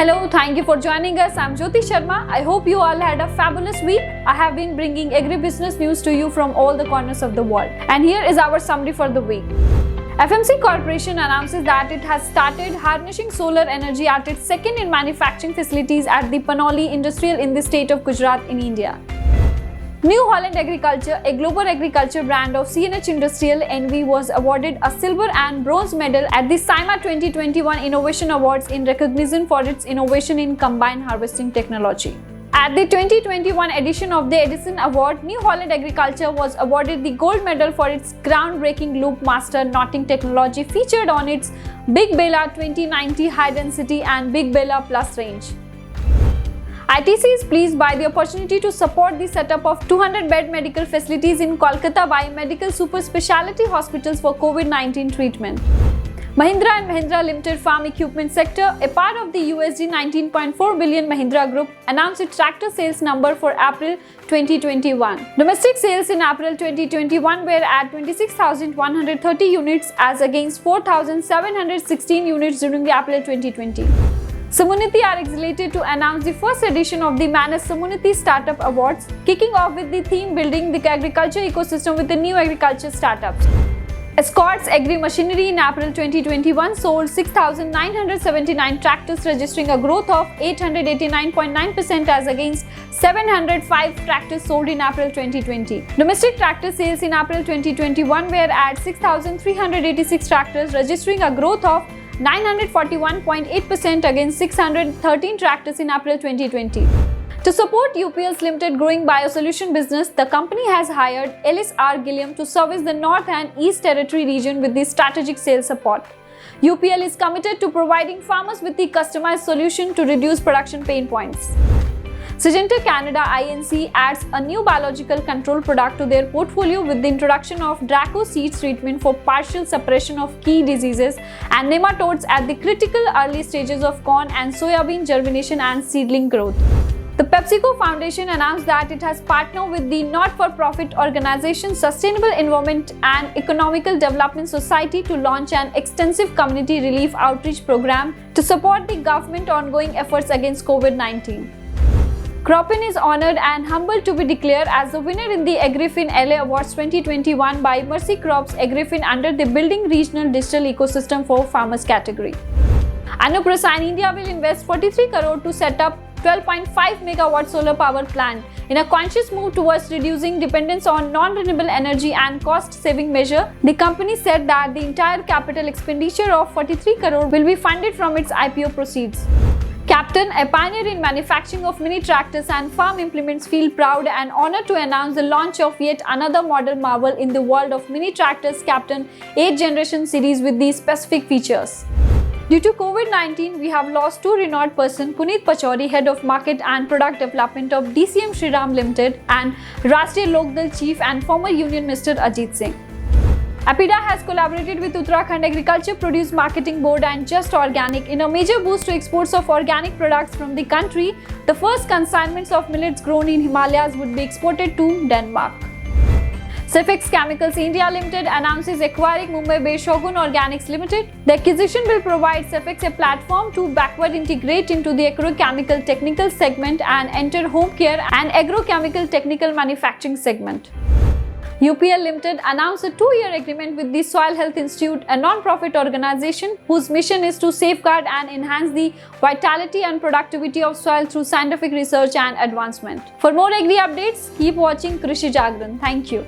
Hello, thank you for joining us. I'm Jyoti Sharma. I hope you all had a fabulous week. I have been bringing agribusiness news to you from all the corners of the world. And here is our summary for the week. FMC Corporation announces that it has started harnessing solar energy at its second in manufacturing facilities at the Panoli Industrial in the state of Gujarat in India. New Holland Agriculture, a global agriculture brand of CNH Industrial NV, was awarded a silver and bronze medal at the SIMA 2021 Innovation Awards in recognition for its innovation in combine harvesting technology. At the 2021 edition of the Edison Award, New Holland Agriculture was awarded the gold medal for its groundbreaking loop master knotting technology featured on its Big Bella 2090 High Density and Big Bella Plus range. ITC is pleased by the opportunity to support the setup of 200-bed medical facilities in Kolkata by medical super specialty hospitals for COVID-19 treatment. Mahindra & Mahindra Limited Farm Equipment Sector, a part of the USD 19.4 billion Mahindra Group, announced its tractor sales number for April 2021. Domestic sales in April 2021 were at 26,130 units as against 4,716 units during the April 2020. Sammuniti are excited to announce the first edition of the Manas Sammuniti Startup Awards, kicking off with the theme Building the Agriculture Ecosystem with the New Agriculture Startups. Escorts Agri Machinery in April 2021 sold 6,979 tractors, registering a growth of 889.9% as against 705 tractors sold in April 2020. Domestic tractor sales in April 2021 were at 6,386 tractors, registering a growth of 941.8% against 613 tractors in April 2020. To support UPL's limited growing biosolution business, the company has hired Ellis R. Gilliam to service the North and East Territory region with the strategic sales support. UPL is committed to providing farmers with the customized solution to reduce production pain points. Syngenta Canada Inc. adds a new biological control product to their portfolio with the introduction of Draco seeds treatment for partial suppression of key diseases and nematodes at the critical early stages of corn and soybean germination and seedling growth. The PepsiCo Foundation announced that it has partnered with the not-for-profit organization Sustainable Environment and Economical Development Society to launch an extensive community relief outreach program to support the government's ongoing efforts against COVID-19. Cropin is honored and humbled to be declared as the winner in the AgriFin LA Awards 2021 by Mercy Crops AgriFin under the Building Regional Digital Ecosystem for Farmers category. Anup Rasayan India will invest 43 crore to set up 12.5 megawatt solar power plant in a conscious move towards reducing dependence on non-renewable energy and cost-saving measure. The company said that the entire capital expenditure of 43 crore will be funded from its IPO proceeds. Captain, a pioneer in manufacturing of mini tractors and farm implements, feel proud and honored to announce the launch of yet another model marvel in the world of mini tractors, Captain 8th Generation series with these specific features. Due to COVID-19, we have lost two renowned persons, Puneet Pachauri, Head of Market and Product Development of DCM Shriram Limited, and Rashtriya Lokdal Chief and former Union Minister Ajit Singh. Apida has collaborated with Uttarakhand Agriculture Produce Marketing Board and Just Organic in a major boost to exports of organic products from the country. The first consignments of millets grown in Himalayas would be exported to Denmark. Safex Chemicals India Limited announces acquiring Mumbai-based Shogun Organics Limited. The acquisition will provide Safex a platform to backward integrate into the agrochemical technical segment and enter home care and agrochemical technical manufacturing segment. UPL Limited announced a 2-year agreement with the Soil Health Institute, a non-profit organization whose mission is to safeguard and enhance the vitality and productivity of soil through scientific research and advancement. For more agri updates, keep watching Krishi Jagran. Thank you.